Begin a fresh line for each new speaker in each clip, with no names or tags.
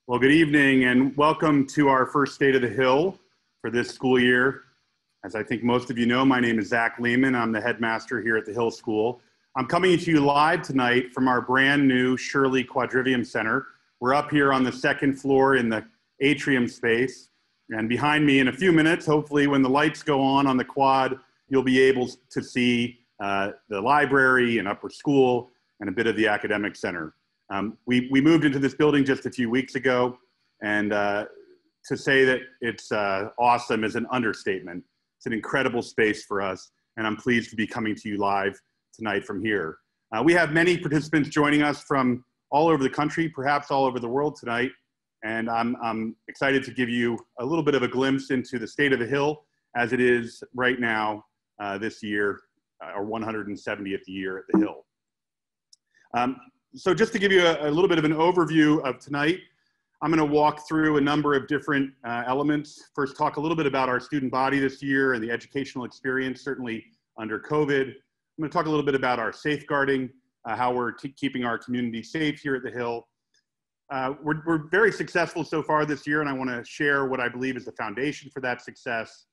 Well, good evening and welcome to our first State of the Hill for this school year. As I think most of you know, my name is Zack Lehman. I'm the headmaster here at the Hill School. I'm coming to you live tonight from our brand new Shirley Quadrivium Center. We're up here on the second floor in the atrium space. And behind me in a few minutes, hopefully when the lights go on the quad, you'll be able to see the library and upper school and a bit of the academic center. We moved into this building just a few weeks ago, and to say that it's awesome is an understatement. It's an incredible space for us, and I'm pleased to be coming to you live tonight from here. We have many participants joining us from all over the country, perhaps all over the world tonight, and I'm excited to give you a little bit of a glimpse into the state of the Hill as it is right now this year, our 170th year at the Hill. So just to give you a little bit of an overview of tonight, I'm going to walk through a number of different elements. First, talk a little bit about our student body this year and the educational experience, certainly under COVID. I'm going to talk a little bit about our safeguarding, how we're keeping our community safe here at the Hill. We're very successful so far this year, and I want to share what I believe is the foundation for that success.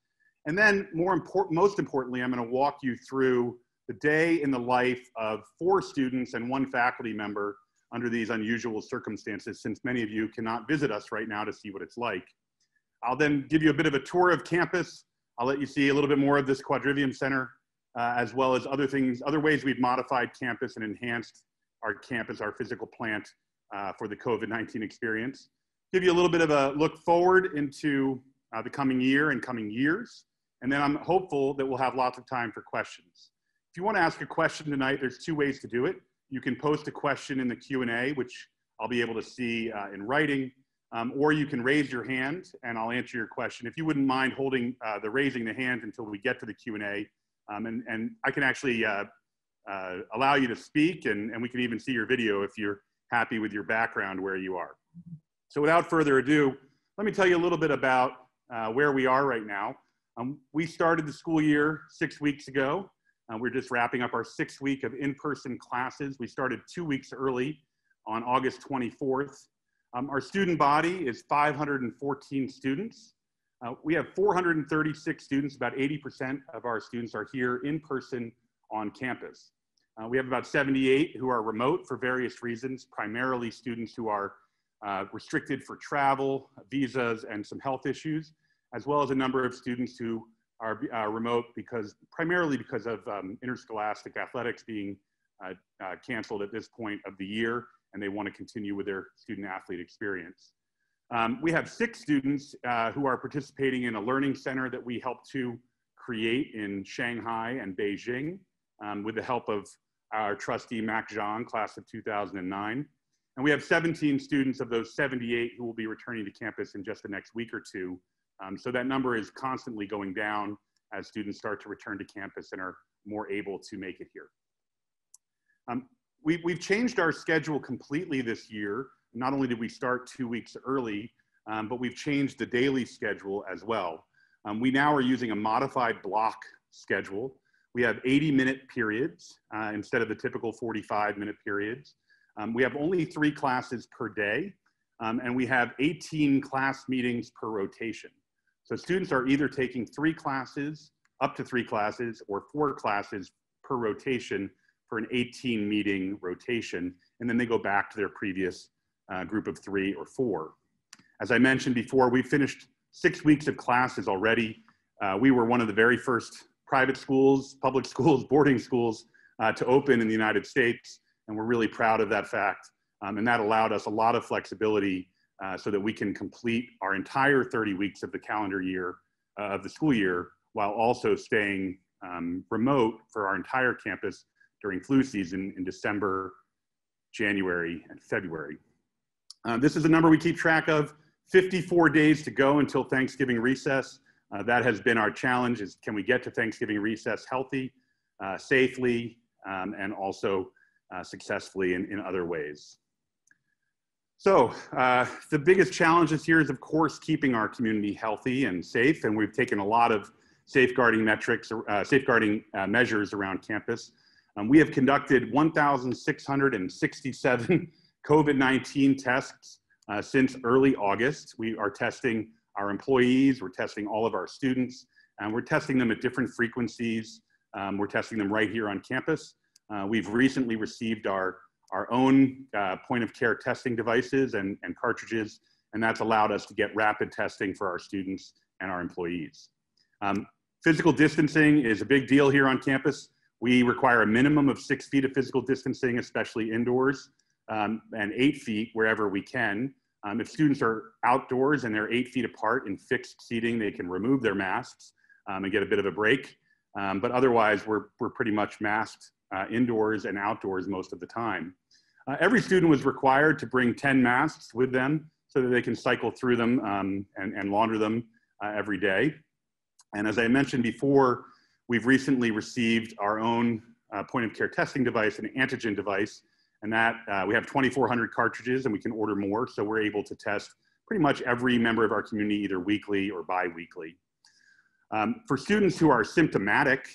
And then most importantly, I'm going to walk you through the day in the life of 4 students and 1 faculty member under these unusual circumstances, since many of you cannot visit us right now to see what it's like. I'll then give you a bit of a tour of campus. I'll let you see a little bit more of this Quadrivium Center, as well as other ways we've modified campus and enhanced our campus, our physical plant for the COVID-19 experience. Give you a little bit of a look forward into the coming year and coming years. And then I'm hopeful that we'll have lots of time for questions. If you want to ask a question tonight, there's 2 ways to do it. You can post a question in the Q&A, which I'll be able to see in writing, or you can raise your hand and I'll answer your question. If you wouldn't mind holding raising the hand until we get to the Q&A, and I can actually allow you to speak, and we can even see your video if you're happy with your background where you are. So without further ado, let me tell you a little bit about where we are right now. We started the school year 6 weeks ago. We're just wrapping up our 6th week of in-person classes. We started 2 weeks early on August 24th. Our student body is 514 students. We have 436 students. About 80% of our students are here in person on campus. We have about 78 who are remote for various reasons, primarily students who are restricted for travel, visas, and some health issues, as well as a number of students who are remote primarily because of interscholastic athletics being canceled at this point of the year, and they want to continue with their student athlete experience. We have 6 students who are participating in a learning center that we helped to create in Shanghai and Beijing with the help of our trustee, Mac Zhang, class of 2009. And we have 17 students of those 78 who will be returning to campus in just the next week or 2. So that number is constantly going down as students start to return to campus and are more able to make it here. We've changed our schedule completely this year. Not only did we start 2 weeks early, but we've changed the daily schedule as well. We now are using a modified block schedule. We have 80-minute periods instead of the typical 45-minute periods. We have only 3 classes per day, and we have 18 class meetings per rotation. So students are either taking 3 classes, up to 3 classes, or 4 classes per rotation for an 18 meeting rotation, and then they go back to their previous group of 3 or 4. As I mentioned before, we finished 6 weeks of classes already. We were one of the very first private schools, public schools, boarding schools to open in the United States, and we're really proud of that fact. And that allowed us a lot of flexibility so that we can complete our entire 30 weeks of the calendar year, of the school year, while also staying remote for our entire campus during flu season in December, January, and February. This is a number we keep track of. 54 days to go until Thanksgiving recess. That has been our challenge, is can we get to Thanksgiving recess healthy, safely, and also successfully in other ways. So the biggest challenge this year is, of course, keeping our community healthy and safe, and we've taken a lot of safeguarding measures around campus. We have conducted 1,667 COVID-19 tests since early August. We are testing our employees, we're testing all of our students, and we're testing them at different frequencies. We're testing them right here on campus. We've recently received our own point of care testing devices and cartridges, and that's allowed us to get rapid testing for our students and our employees. Physical distancing is a big deal here on campus. We require a minimum of 6 feet of physical distancing, especially indoors, and 8 feet wherever we can. If students are outdoors and they're 8 feet apart in fixed seating, they can remove their masks and get a bit of a break. But otherwise, we're pretty much masked indoors and outdoors most of the time. Every student was required to bring 10 masks with them so that they can cycle through them and launder them every day. And as I mentioned before, we've recently received our own point of care testing device, an antigen device, and that we have 2,400 cartridges and we can order more. So we're able to test pretty much every member of our community either weekly or bi-weekly. For students who are symptomatic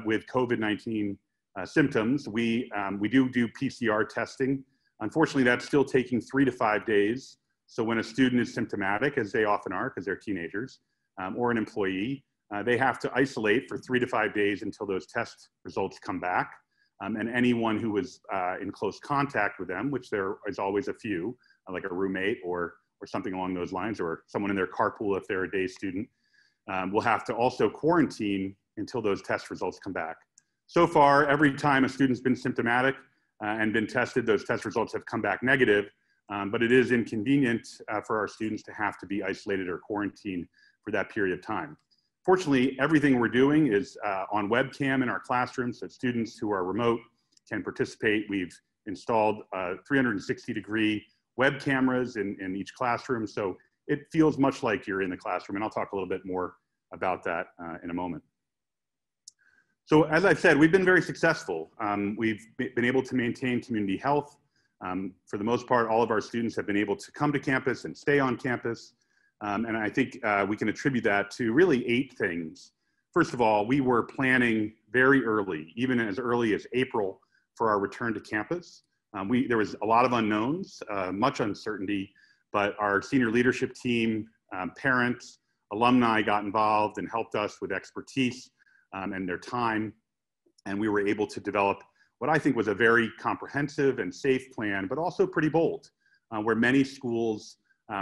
with COVID-19 symptoms, we do PCR testing. Unfortunately, that's still taking 3 to 5 days. So when a student is symptomatic, as they often are because they're teenagers, or an employee, they have to isolate for 3 to 5 days until those test results come back. And anyone who was in close contact with them, which there is always a few, like a roommate or something along those lines, or someone in their carpool if they're a day student, will have to also quarantine until those test results come back. So far, every time a student's been symptomatic and been tested, those test results have come back negative, but it is inconvenient for our students to have to be isolated or quarantined for that period of time. Fortunately, everything we're doing is on webcam in our classrooms, so students who are remote can participate. We've installed 360-degree web cameras in each classroom, so it feels much like you're in the classroom, and I'll talk a little bit more about that in a moment. So as I've said, we've been very successful. We've been able to maintain community health. For the most part, all of our students have been able to come to campus and stay on campus. And I think we can attribute that to really 8 things. First of all, we were planning very early, even as early as April, for our return to campus. There was a lot of unknowns, much uncertainty, but our senior leadership team, parents, alumni got involved and helped us with expertise and their time. And we were able to develop what I think was a very comprehensive and safe plan, but also pretty bold, where many schools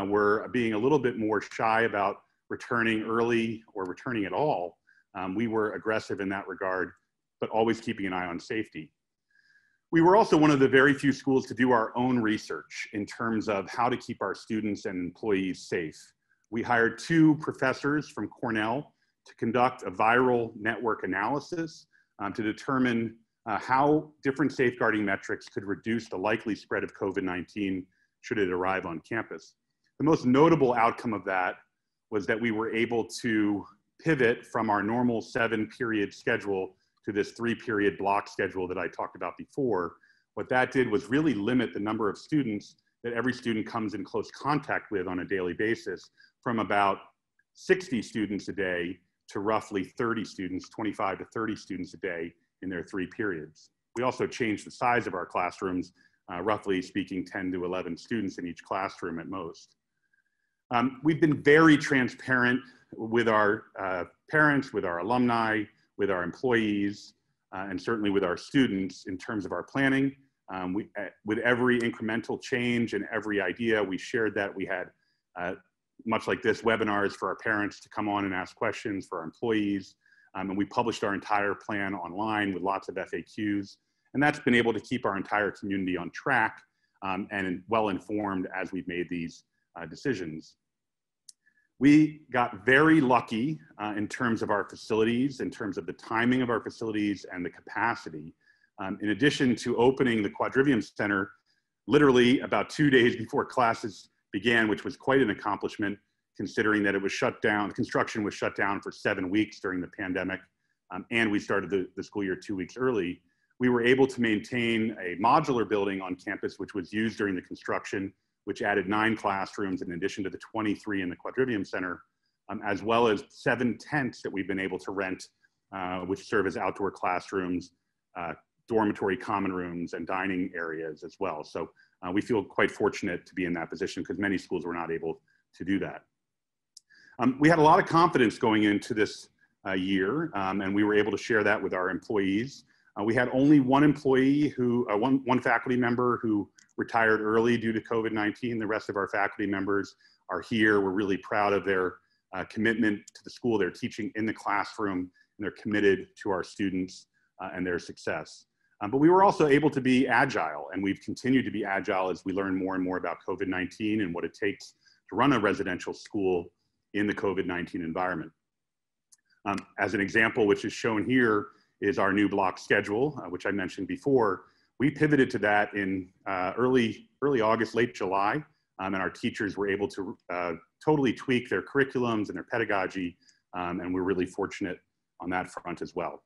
were being a little bit more shy about returning early or returning at all. We were aggressive in that regard, but always keeping an eye on safety. We were also one of the very few schools to do our own research in terms of how to keep our students and employees safe. We hired 2 professors from Cornell to conduct a viral network analysis to determine how different safeguarding metrics could reduce the likely spread of COVID-19 should it arrive on campus. The most notable outcome of that was that we were able to pivot from our normal 7-period schedule to this 3-period block schedule that I talked about before. What that did was really limit the number of students that every student comes in close contact with on a daily basis, from about 60 students a day to roughly 30 students, 25 to 30 students a day in their 3 periods. We also changed the size of our classrooms, roughly speaking 10 to 11 students in each classroom at most. We've been very transparent with our parents, with our alumni, with our employees, and certainly with our students in terms of our planning. With every incremental change and every idea, we shared that. We had, much like this, webinars for our parents to come on and ask questions, for our employees, and we published our entire plan online with lots of FAQs. And that's been able to keep our entire community on track and well informed as we've made these decisions. We got very lucky in terms of our facilities, in terms of the timing of our facilities and the capacity. In addition to opening the Quadrivium Center literally about 2 days before classes began, which was quite an accomplishment considering that it was shut down, construction was shut down for 7 weeks during the pandemic, and we started the school year 2 weeks early. We were able to maintain a modular building on campus, which was used during the construction, which added 9 classrooms in addition to the 23 in the Quadrivium Center, as well as 7 tents that we've been able to rent, which serve as outdoor classrooms, dormitory common rooms, and dining areas as well. So we feel quite fortunate to be in that position because many schools were not able to do that. We had a lot of confidence going into this year, and we were able to share that with our employees. We had only one employee one faculty member who retired early due to COVID-19. The rest of our faculty members are here. We're really proud of their commitment to the school. They're teaching in the classroom, and they're committed to our students and their success. But we were also able to be agile, and we've continued to be agile as we learn more and more about COVID-19 and what it takes to run a residential school in the COVID-19 environment. As an example, which is shown here, is our new block schedule, which I mentioned before. We pivoted to that in early August, late July, and our teachers were able to totally tweak their curriculums and their pedagogy, and we're really fortunate on that front as well.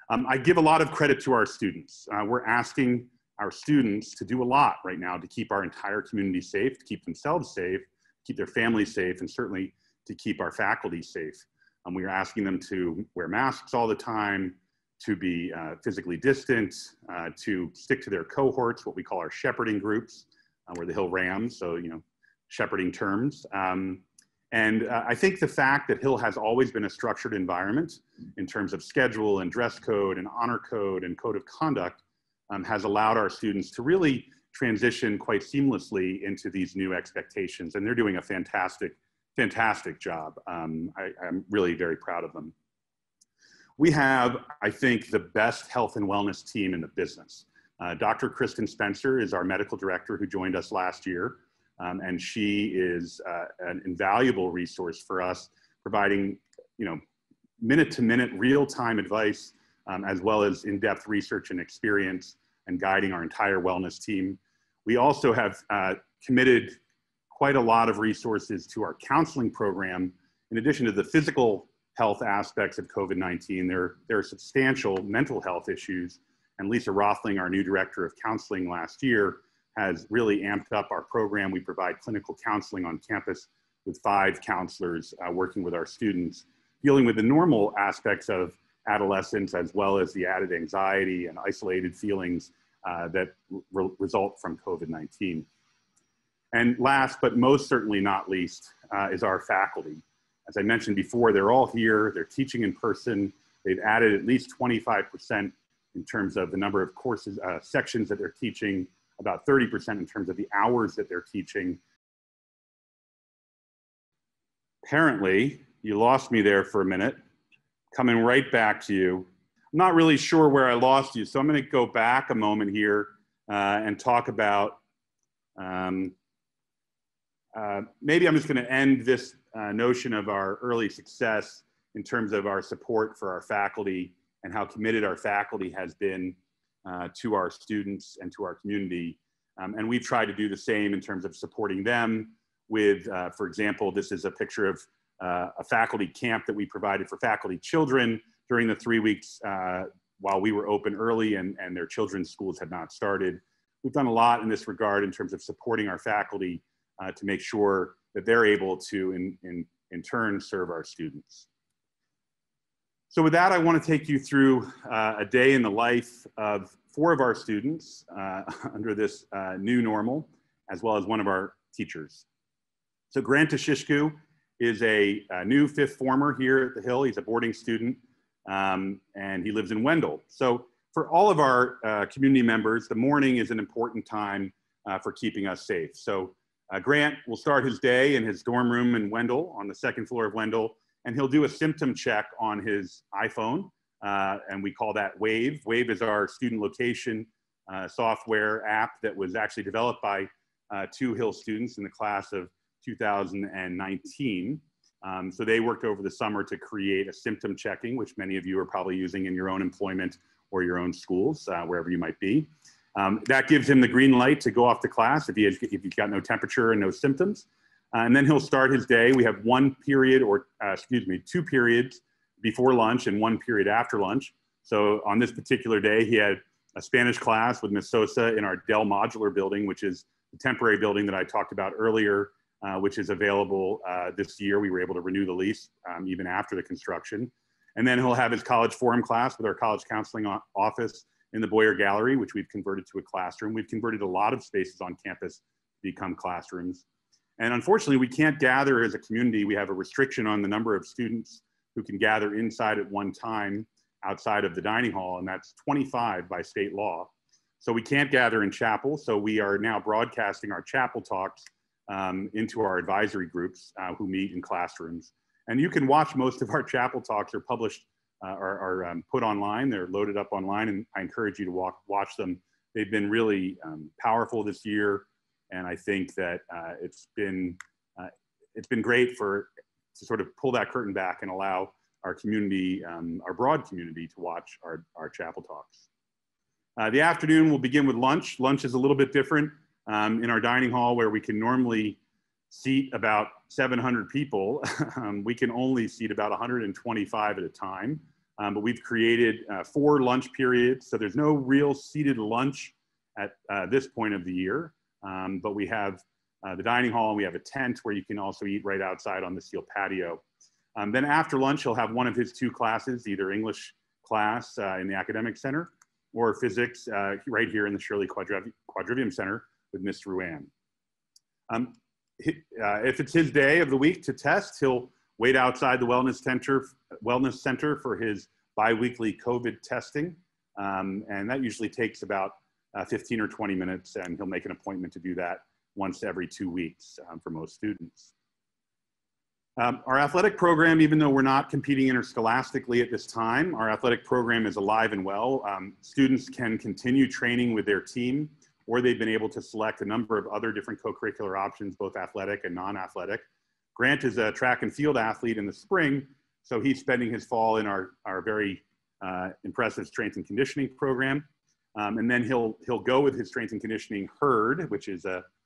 I give a lot of credit to our students. We're asking our students to do a lot right now to keep our entire community safe, to keep themselves safe, keep their families safe, and certainly to keep our faculty safe. We are asking them to wear masks all the time, to be physically distant, to stick to their cohorts, what we call our shepherding groups. We're the Hill Rams, so shepherding terms. And I think the fact that Hill has always been a structured environment in terms of schedule and dress code and honor code and code of conduct has allowed our students to really transition quite seamlessly into these new expectations. And they're doing a fantastic job. I'm really very proud of them. We have, I think, the best health and wellness team in the business. Dr. Kirsten Spencer is our medical director who joined us last year. And she is an invaluable resource for us, providing minute-to-minute real-time advice, as well as in-depth research and experience, and guiding our entire wellness team. We also have committed quite a lot of resources to our counseling program. In addition to the physical health aspects of COVID-19, there are substantial mental health issues, and Lisa Rothling, our new director of counseling last year, has really amped up our program. We provide clinical counseling on campus with 5 counselors working with our students, dealing with the normal aspects of adolescence, as well as the added anxiety and isolated feelings that result from COVID-19. And last, but most certainly not least, is our faculty. As I mentioned before, they're all here, they're teaching in person. They've added at least 25% in terms of the number of courses, sections that they're teaching, about 30% in terms of the hours that they're teaching. Apparently, you lost me there for a minute. Coming right back to you. I'm not really sure where I lost you, so I'm going to go back a moment here and talk about, maybe I'm just going to end this notion of our early success in terms of our support for our faculty and how committed our faculty has been to our students and to our community. And we've tried to do the same in terms of supporting them with, for example, this is a picture of a faculty camp that we provided for faculty children during the 3 weeks while we were open early and their children's schools had not started. We've done a lot in this regard in terms of supporting our faculty to make sure that they're able to, in turn, serve our students. So with that, I want to take you through a day in the life of 4 of our students under this new normal, as well as one of our teachers. So Grant Ashishku is a new 5th former here at the Hill. He's a boarding student, and he lives in Wendell. So for all of our community members, the morning is an important time for keeping us safe. So Grant will start his day in his dorm room in Wendell, on the 2nd floor of Wendell, and he'll do a symptom check on his iPhone, and we call that WAVE. WAVE is our student location software app that was actually developed by 2 Hill students in the class of 2019. So they worked over the summer to create a symptom checking, which many of you are probably using in your own employment or your own schools, wherever you might be. That gives him the green light to go off to class if he's got no temperature and no symptoms. And then he'll start his day. We have one period, or excuse me, 2 periods before lunch and 1 period after lunch. So on this particular day, he had a Spanish class with Ms. Sosa in our Dell Modular building, which is the temporary building that I talked about earlier, which is available this year. We were able to renew the lease even after the construction. And then he'll have his college forum class with our college counseling office in the Boyer Gallery, which we've converted to a classroom. We've converted a lot of spaces on campus to become classrooms. And unfortunately, we can't gather as a community. We have a restriction on the number of students who can gather inside at one time outside of the dining hall, and that's 25 by state law. So we can't gather in chapel. So we are now broadcasting our chapel talks into our advisory groups who meet in classrooms. And you can watch most of our chapel talks are published are put online. They're loaded up online, and I encourage you to watch them. They've been really powerful this year, and I think that it's been great to sort of pull that curtain back and allow our community, our broad community, to watch our chapel talks. The afternoon will begin with lunch. Lunch is a little bit different in our dining hall, where we can normally seat about 700 people. We can only seat about 125 at a time. But we've created 4 lunch periods. So there's no real seated lunch at this point of the year. But we have the dining hall, and we have a tent where you can also eat right outside on the steel patio. Then after lunch, he'll have one of his 2 classes, either English class in the Academic Center or physics right here in the Shirley Quadrivium Center with Ms. Ruan. If it's his day of the week to test, he'll wait outside the Wellness Center for his biweekly COVID testing. And that usually takes about 15 or 20 minutes, and he'll make an appointment to do that once every 2 weeks for most students. Our athletic program, even though we're not competing interscholastically at this time, our athletic program is alive and well. Students can continue training with their team, or they've been able to select a number of other different co-curricular options, both athletic and non-athletic. Grant is a track and field athlete in the spring, so he's spending his fall in our very impressive strength and conditioning program. And then he'll go with his strength and conditioning herd, which is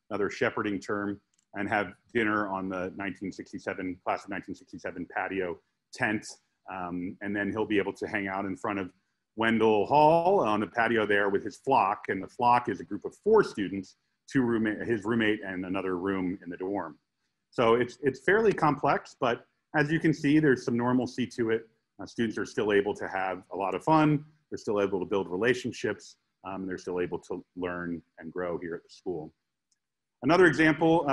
another shepherding term, and have dinner on the class of 1967 patio tent. And then he'll be able to hang out in front of Wendell Hall on the patio there with his flock. And the flock is a group of 4 students, his roommate and another room in the dorm. So it's fairly complex, but as you can see, there's some normalcy to it. Students are still able to have a lot of fun. They're still able to build relationships. They're still able to learn and grow here at the school. Another example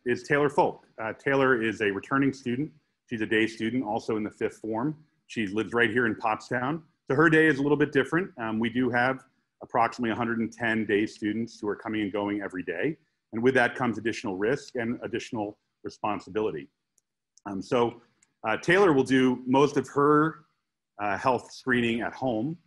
is Taylor Folk. Taylor is a returning student. She's a day student, also in the 5th form. She lives right here in Pottstown. So her day is a little bit different. We do have approximately 110 day students who are coming and going every day. And with that comes additional risk and additional responsibility. Taylor will do most of her health screening at home.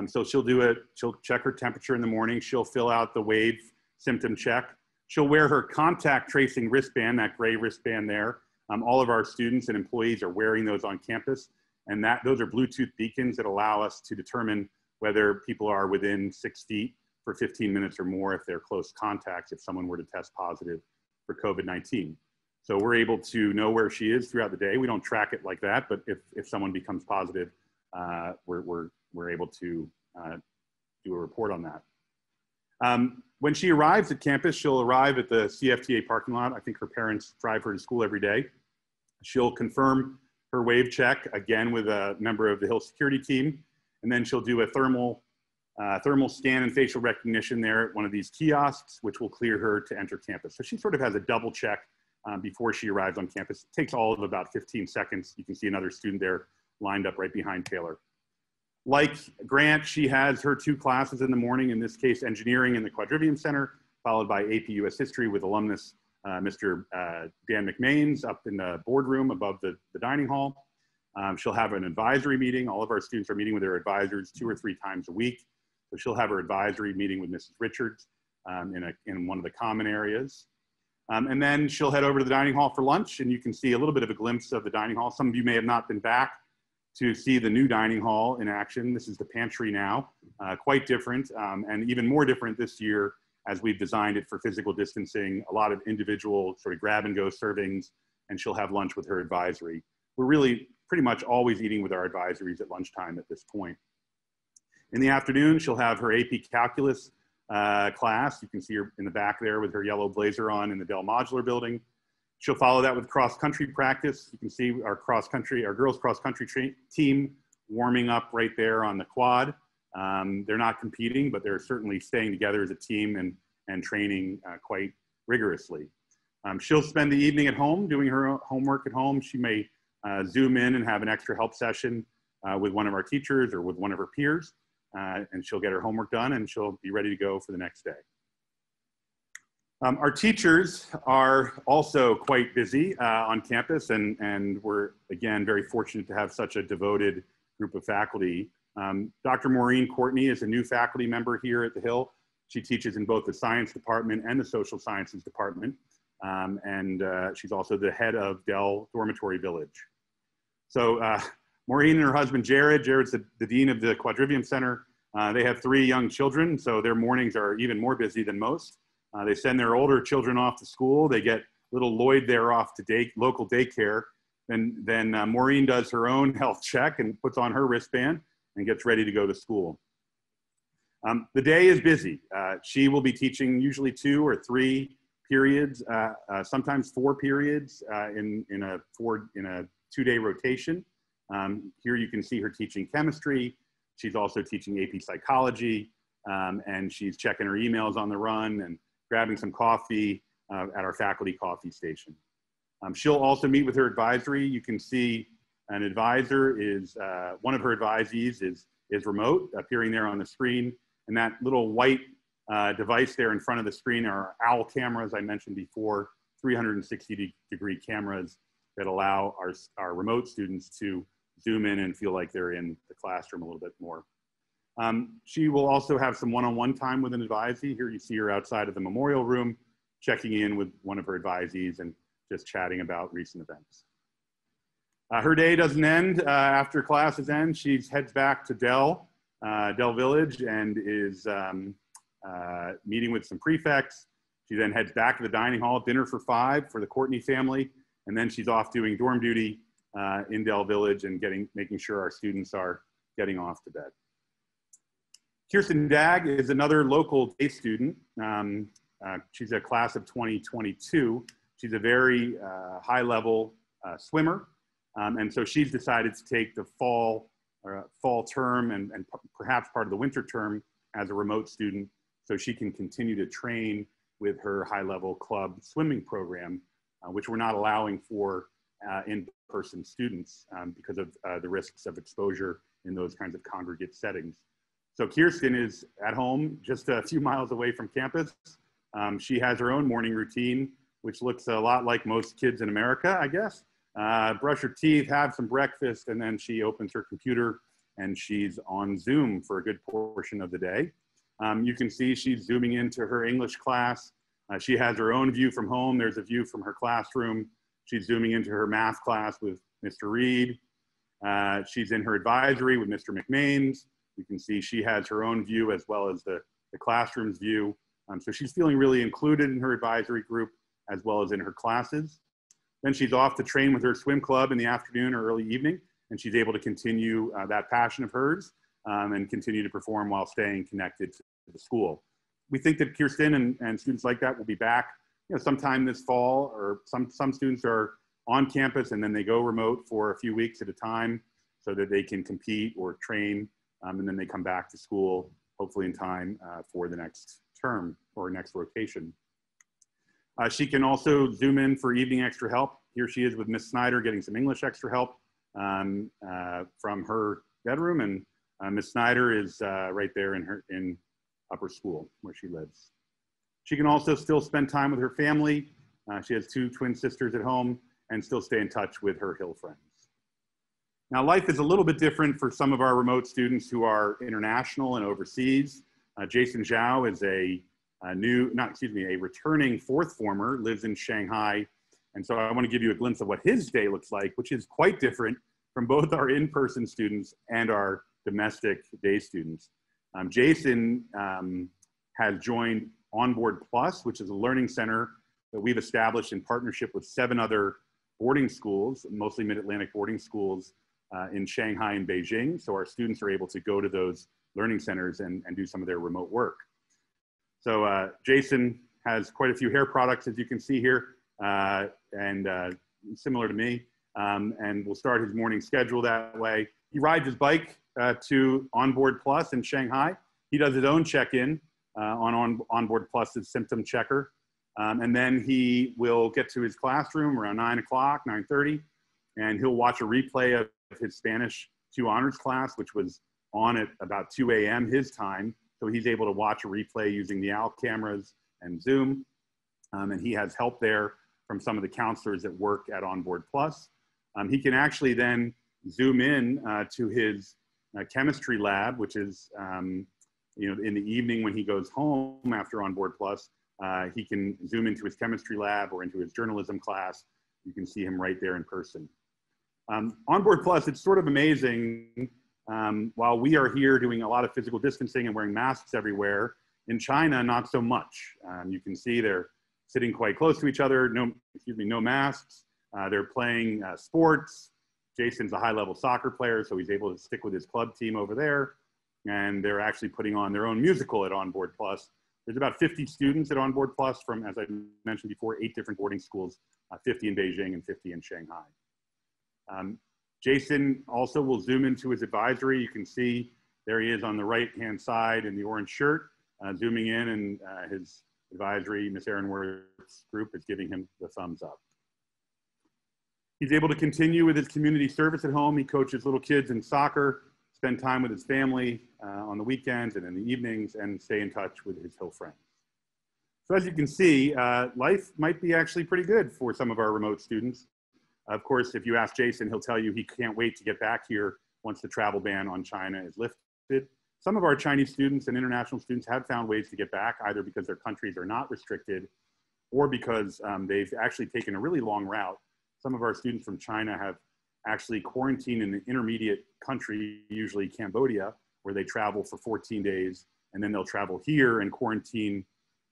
So she'll check her temperature in the morning. She'll fill out the WAVE symptom check. She'll wear her contact tracing wristband, that gray wristband there. All of our students and employees are wearing those on campus. And those are Bluetooth beacons that allow us to determine whether people are within 6 feet for 15 minutes or more if they're close contacts, if someone were to test positive for COVID-19. So we're able to know where she is throughout the day. We don't track it like that, but if someone becomes positive, we're able to do a report on that. When she arrives at campus, she'll arrive at the CFTA parking lot. I think her parents drive her to school every day. She'll confirm her WAVE check, again with a member of the Hill security team, and then she'll do a thermal scan and facial recognition there at one of these kiosks, which will clear her to enter campus. So she sort of has a double check before she arrives on campus. It takes all of about 15 seconds. You can see another student there lined up right behind Taylor. Like Grant, she has her 2 classes in the morning, in this case, engineering in the Quadrivium Center, followed by AP US History with alumnus Mr. Dan McMains up in the boardroom above the dining hall. She'll have an advisory meeting. All of our students are meeting with their advisors 2 or 3 times a week. So she'll have her advisory meeting with Mrs. Richards in one of the common areas. And then she'll head over to the dining hall for lunch, and you can see a little bit of a glimpse of the dining hall. Some of you may have not been back to see the new dining hall in action. This is the pantry now, quite different, and even more different this year as we've designed it for physical distancing, a lot of individual sort of grab and go servings, and she'll have lunch with her advisory. We're really pretty much always eating with our advisories at lunchtime at this point. In the afternoon, she'll have her AP Calculus class. You can see her in the back there with her yellow blazer on in the Dell Modular Building. She'll follow that with cross-country practice. You can see our girls cross-country team warming up right there on the quad. They're not competing, but they're certainly staying together as a team and training quite rigorously. She'll spend the evening at home doing her homework at home. She may Zoom in and have an extra help session with one of our teachers or with one of her peers, and she'll get her homework done and she'll be ready to go for the next day. Our teachers are also quite busy on campus, and we're, again, very fortunate to have such a devoted group of faculty. Dr. Maureen Courtney is a new faculty member here at the Hill. She teaches in both the science department and the social sciences department, and she's also the head of Dell Dormitory Village. So Maureen and her husband, Jared's the dean of the Quadrivium Center. They have 3 young children, so their mornings are even more busy than most. They send their older children off to school. They get little Lloyd there off to local daycare. Then Maureen does her own health check and puts on her wristband and gets ready to go to school. The day is busy. She will be teaching usually 2 or 3 periods, sometimes 4 periods in a 2-day rotation. Here you can see her teaching chemistry. She's also teaching AP psychology, and she's checking her emails on the run and grabbing some coffee at our faculty coffee station. She'll also meet with her advisory. You can see an advisor is, one of her advisees is remote, appearing there on the screen. And that little white device there in front of the screen are OWL cameras I mentioned before, 360-degree cameras that allow our remote students to zoom in and feel like they're in the classroom a little bit more. She will also have some one-on-one time with an advisee. Here you see her outside of the memorial room, checking in with one of her advisees and just chatting about recent events. Her day doesn't end after classes end. She heads back to Dell Village and is meeting with some prefects. She then heads back to the dining hall, dinner for 5 for the Courtney family, and then she's off doing dorm duty in Dell Village and making sure our students are getting off to bed. Kirsten Dagg is another local day student. She's a class of 2022. She's a very high-level swimmer, and so she's decided to take the fall term and perhaps part of the winter term as a remote student, so she can continue to train with her high-level club swimming program, which we're not allowing for in-person students because of the risks of exposure in those kinds of congregate settings. So Kirsten is at home just a few miles away from campus. She has her own morning routine, which looks a lot like most kids in America, I guess. Brush her teeth, have some breakfast, and then she opens her computer and she's on Zoom for a good portion of the day. You can see she's zooming into her English class. She has her own view from home. There's a view from her classroom. She's zooming into her math class with Mr. Reed. She's in her advisory with Mr. McMains. You can see she has her own view as well as the classroom's view. So she's feeling really included in her advisory group as well as in her classes. Then she's off to train with her swim club in the afternoon or early evening, and she's able to continue that passion of hers and continue to perform while staying connected to the school. We think that Kirsten and students like that will be back sometime this fall, or some students are on campus and then they go remote for a few weeks at a time so that they can compete or train, and then they come back to school, hopefully in time for the next term or next rotation. She can also zoom in for evening extra help. Here she is with Miss Snyder getting some English extra help from her bedroom, and Miss Snyder is right there in upper school where she lives. She can also still spend time with her family. She has 2 twin sisters at home and still stay in touch with her Hill friends. Now, life is a little bit different for some of our remote students who are international and overseas. Jason Zhao is a a returning fourth former, lives in Shanghai. And so I want to give you a glimpse of what his day looks like, which is quite different from both our in-person students and our domestic day students. Jason has joined Onboard Plus, which is a learning center that we've established in partnership with 7 other boarding schools, mostly mid-Atlantic boarding schools in Shanghai and Beijing. So our students are able to go to those learning centers and do some of their remote work. So Jason has quite a few hair products, as you can see here, and similar to me, and will start his morning schedule that way. He rides his bike to Onboard Plus in Shanghai. He does his own check-in on Onboard Plus's symptom checker. And then he will get to his classroom around 9 o'clock, 9:30, and he'll watch a replay of his Spanish 2 honors class, which was on at about 2 a.m. his time. So he's able to watch a replay using the ALC cameras and Zoom. And he has help there from some of the counselors that work at Onboard Plus. He can actually then zoom in to his chemistry lab, which is, in the evening when he goes home after Onboard Plus, he can zoom into his chemistry lab or into his journalism class. You can see him right there in person. Onboard Plus, it's sort of amazing. While we are here doing a lot of physical distancing and wearing masks everywhere, in China, not so much. You can see they're sitting quite close to each other, no masks. They're playing sports. Jason's a high-level soccer player, so he's able to stick with his club team over there. And they're actually putting on their own musical at Onboard Plus. There's about 50 students at Onboard Plus from, as I mentioned before, 8 different boarding schools, 50 in Beijing and 50 in Shanghai. Jason also will zoom into his advisory. You can see there he is on the right-hand side in the orange shirt, zooming in, and his advisory, Miss Erin Worth's group, is giving him the thumbs up. He's able to continue with his community service at home. He coaches little kids in soccer, spend time with his family on the weekends and in the evenings, and stay in touch with his Hill friends. So as you can see, life might be actually pretty good for some of our remote students. Of course, if you ask Jason, he'll tell you he can't wait to get back here once the travel ban on China is lifted. Some of our Chinese students and international students have found ways to get back, either because their countries are not restricted or because they've actually taken a really long route. Some of our students from China have actually quarantined in an intermediate country, usually Cambodia, where they travel for 14 days, and then they'll travel here and quarantine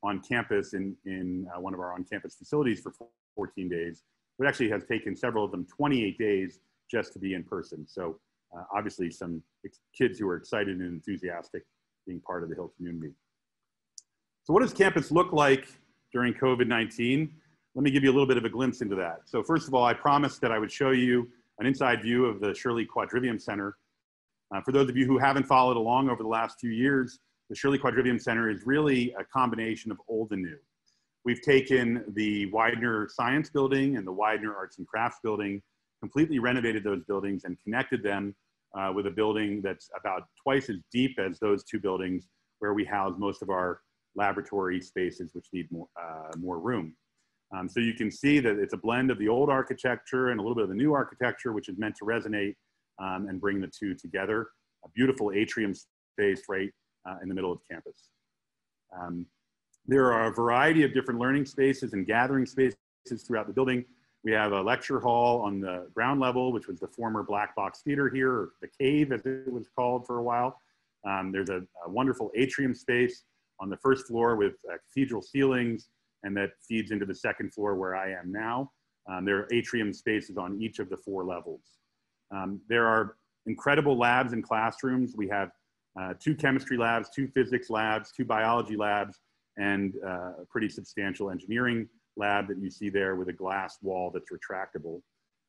on campus in one of our on-campus facilities for 14 days. It actually has taken several of them 28 days just to be in person. So obviously some kids who are excited and enthusiastic being part of the Hill community. So what does campus look like during COVID-19? Let me give you a little bit of a glimpse into that. So first of all, I promised that I would show you an inside view of the Shirley Quadrivium Center. For those of you who haven't followed along over the last few years, the Shirley Quadrivium Center is really a combination of old and new. We've taken the Widener Science Building and the Widener Arts and Crafts Building, completely renovated those buildings and connected them with a building that's about twice as deep as those 2 buildings, where we house most of our laboratory spaces, which need more room. So you can see that it's a blend of the old architecture and a little bit of the new architecture, which is meant to resonate and bring the 2 together. A beautiful atrium space right in the middle of campus. There are a variety of different learning spaces and gathering spaces throughout the building. We have a lecture hall on the ground level, which was the former Black Box Theater here, or the Cave as it was called for a while. There's a wonderful atrium space on the first floor with cathedral ceilings, and that feeds into the second floor where I am now. There are atrium spaces on each of the 4 levels. There are incredible labs and classrooms. We have 2 chemistry labs, 2 physics labs, 2 biology labs, and a pretty substantial engineering lab that you see there with a glass wall that's retractable.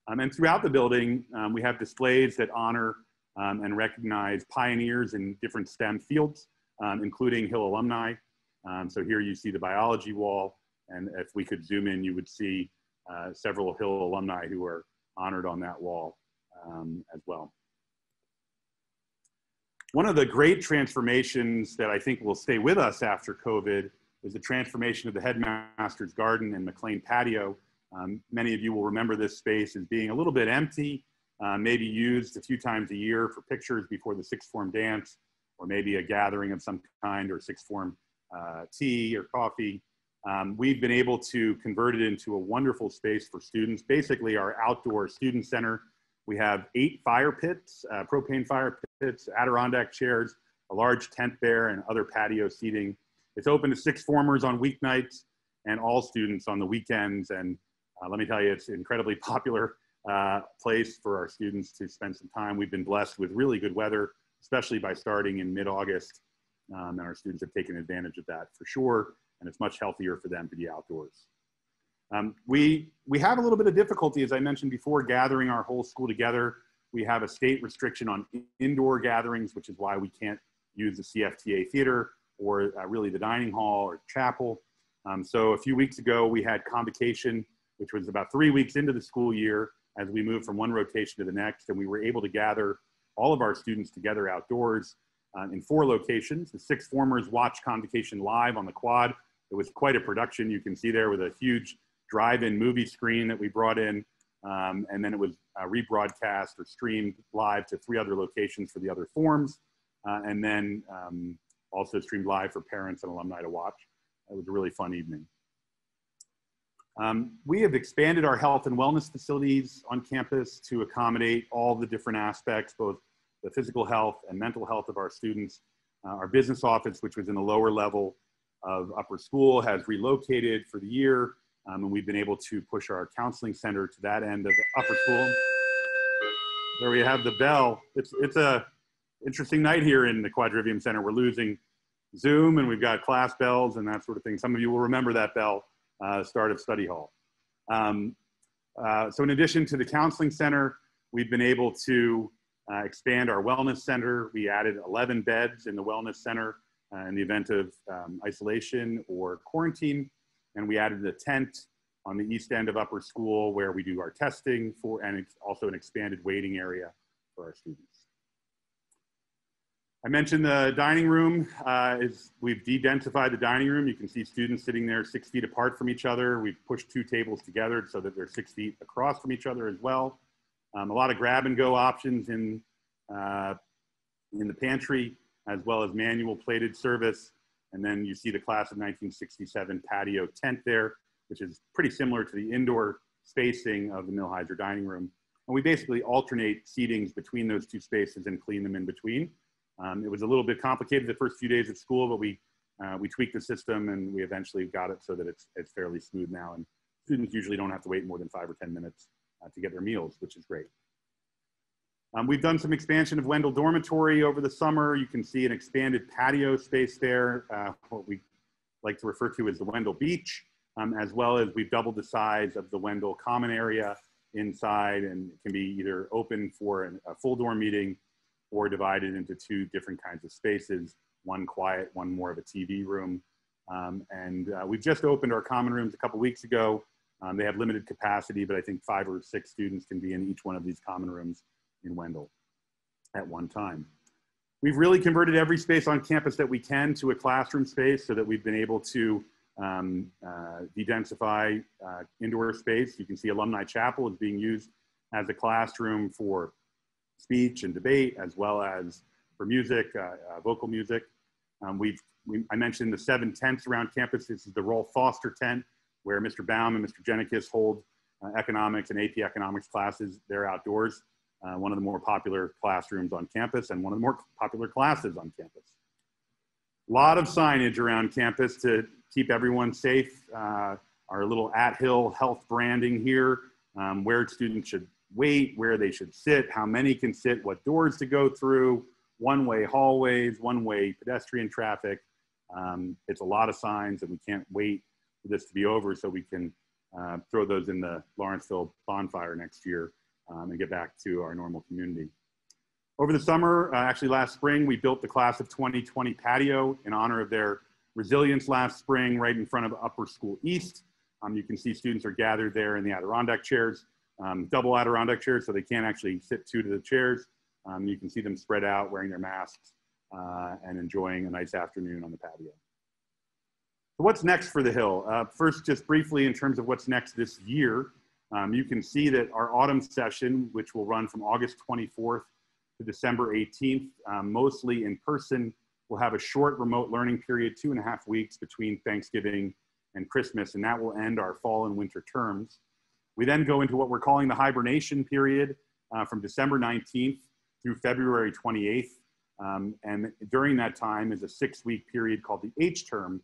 And throughout the building, we have displays that honor and recognize pioneers in different STEM fields, including Hill alumni. So here you see the biology wall, and if we could zoom in, you would see several Hill alumni who are honored on that wall as well. One of the great transformations that I think will stay with us after COVID is the transformation of the Headmaster's Garden and McLean Patio. Many of you will remember this space as being a little bit empty, maybe used a few times a year for pictures before the 6th form dance, or maybe a gathering of some kind, or 6th form tea or coffee. We've been able to convert it into a wonderful space for students, basically our outdoor student center. We have 8 fire pits, propane fire pits, Adirondack chairs, a large tent there, and other patio seating. It's open to 6th formers on weeknights and all students on the weekends. And let me tell you, it's an incredibly popular place for our students to spend some time. We've been blessed with really good weather, especially by starting in mid-August. And our students have taken advantage of that for sure. And it's much healthier for them to be outdoors. We have a little bit of difficulty, as I mentioned before, gathering our whole school together. We have a state restriction on indoor gatherings, which is why we can't use the CFTA theater or really the dining hall or chapel. So a few weeks ago, we had Convocation, which was about 3 weeks into the school year as we moved from one rotation to the next, and we were able to gather all of our students together outdoors in 4 locations. The 6th formers watched Convocation live on the quad. It was quite a production. You can see there with a huge drive-in movie screen that we brought in, and then it was rebroadcast or streamed live to 3 other locations for the other forms, and then also streamed live for parents and alumni to watch. It was a really fun evening. We have expanded our health and wellness facilities on campus to accommodate all the different aspects, both the physical health and mental health of our students. Our business office, which was in the lower level of upper school, has relocated for the year, and we've been able to push our counseling center to that end of upper school. There we have the bell. It's a interesting night here in the Quadrivium Center. We're losing Zoom, and we've got class bells and that sort of thing. Some of you will remember that bell, start of study hall. So in addition to the counseling center, we've been able to expand our wellness center. We added 11 beds in the wellness center in the event of isolation or quarantine. And we added a tent on the east end of upper school where we do our testing for, and it's also an expanded waiting area for our students. I mentioned the dining room. We've de-densified the dining room. You can see students sitting there 6 feet apart from each other. We've pushed 2 tables together so that they're 6 feet across from each other as well. A lot of grab and go options in the pantry, as well as manual plated service. And then you see the class of 1967 patio tent there, which is pretty similar to the indoor spacing of the Millhiser dining room. And we basically alternate seatings between those 2 spaces and clean them in between. It was a little bit complicated the first few days of school, but we tweaked the system and we eventually got it so that it's fairly smooth now. And students usually don't have to wait more than 5 or 10 minutes to get their meals, which is great. We've done some expansion of Wendell Dormitory over the summer. You can see an expanded patio space there, what we like to refer to as the Wendell Beach, as well as we've doubled the size of the Wendell Common area inside, and it can be either open for a full dorm meeting or divided into 2 different kinds of spaces, one quiet, one more of a TV room. We've just opened our common rooms a couple weeks ago. They have limited capacity, but I think 5 or 6 students can be in each one of these common rooms in Wendell at one time. We've really converted every space on campus that we can to a classroom space so that we've been able to de-densify indoor space. You can see Alumni Chapel is being used as a classroom for speech and debate, as well as for music, vocal music. I mentioned the 7 tents around campus. This is the Rolf Foster tent, where Mr. Baum and Mr. Genikis hold economics and AP economics classes. They're outdoors. One of the more popular classrooms on campus and one of the more popular classes on campus. A lot of signage around campus to keep everyone safe. Our little at-hill health branding here, where students should wait, where they should sit, how many can sit, what doors to go through, one-way hallways, one-way pedestrian traffic. It's a lot of signs, and we can't wait for this to be over so we can throw those in the Lawrenceville bonfire next year and get back to our normal community. Over the summer, actually last spring, we built the class of 2020 patio in honor of their resilience last spring right in front of Upper School East. You can see students are gathered there in the Adirondack chairs, double Adirondack chairs, so they can't actually sit 2 to the chairs. You can see them spread out wearing their masks and enjoying a nice afternoon on the patio. So what's next for the Hill? First, just briefly in terms of what's next this year, you can see that our autumn session, which will run from August 24th to December 18th, mostly in person, we'll have a short remote learning period, 2.5 weeks between Thanksgiving and Christmas, and that will end our fall and winter terms. We then go into what we're calling the hibernation period from December 19th through February 28th. And during that time is a 6-week period called the H-term,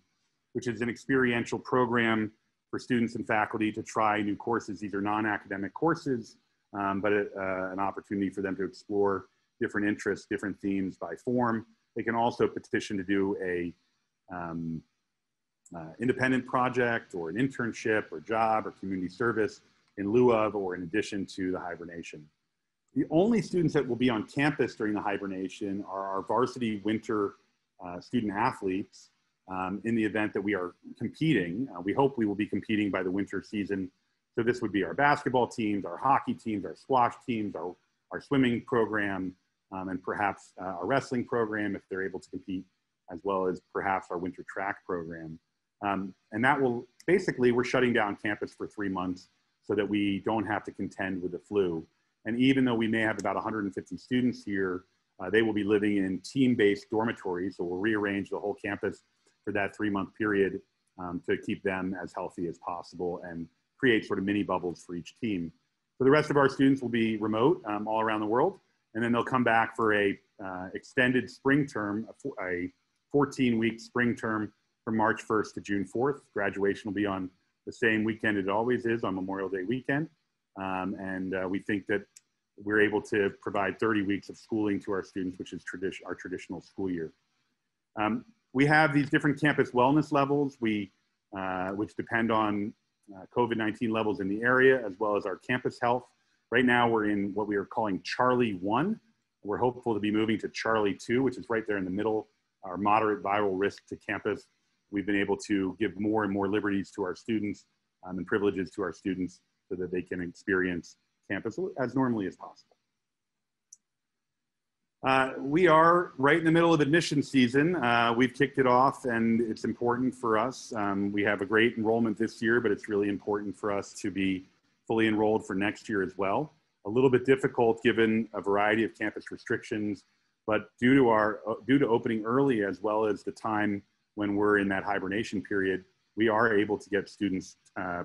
which is an experiential program for students and faculty to try new courses. These are non-academic courses, but an opportunity for them to explore different interests, different themes by form. They can also petition to do a independent project or an internship or job or community service in lieu of or in addition to the hibernation. The only students that will be on campus during the hibernation are our varsity winter student athletes in the event that we are competing. We hope we will be competing by the winter season. So this would be our basketball teams, our hockey teams, our squash teams, our swimming program, and perhaps our wrestling program if they're able to compete, as well as perhaps our winter track program. And that will, basically, we're shutting down campus for 3 months so that we don't have to contend with the flu. And even though we may have about 150 students here, they will be living in team-based dormitories. So we'll rearrange the whole campus for that 3-month period to keep them as healthy as possible and create sort of mini bubbles for each team. So the rest of our students will be remote all around the world. And then they'll come back for a extended spring term, a 14-week spring term from March 1st to June 4th. Graduation will be on the same weekend it always is, on Memorial Day weekend. We think that we're able to provide 30 weeks of schooling to our students, which is our traditional school year. We have these different campus wellness levels, which depend on COVID-19 levels in the area, as well as our campus health. Right now, we're in what we are calling Charlie 1. We're hopeful to be moving to Charlie 2, which is right there in the middle, our moderate viral risk to campus. We've been able to give more and more liberties to our students and privileges to our students so that they can experience campus as normally as possible. We are right in the middle of admission season. We've kicked it off and it's important for us. We have a great enrollment this year, but it's really important for us to be fully enrolled for next year as well. A little bit difficult given a variety of campus restrictions, but due to opening early, as well as the time when we're in that hibernation period, we are able to get students,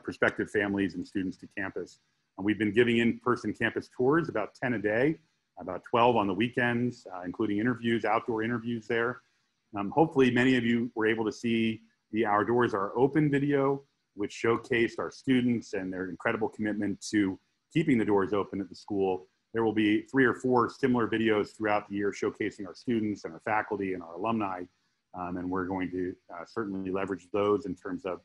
prospective families and students to campus. And we've been giving in-person campus tours, about 10 a day, about 12 on the weekends, including interviews, outdoor interviews there. Hopefully many of you were able to see the Our Doors Are Open video, which showcased our students and their incredible commitment to keeping the doors open at the school. There will be 3 or 4 similar videos throughout the year showcasing our students and our faculty and our alumni. And we're going to certainly leverage those in terms of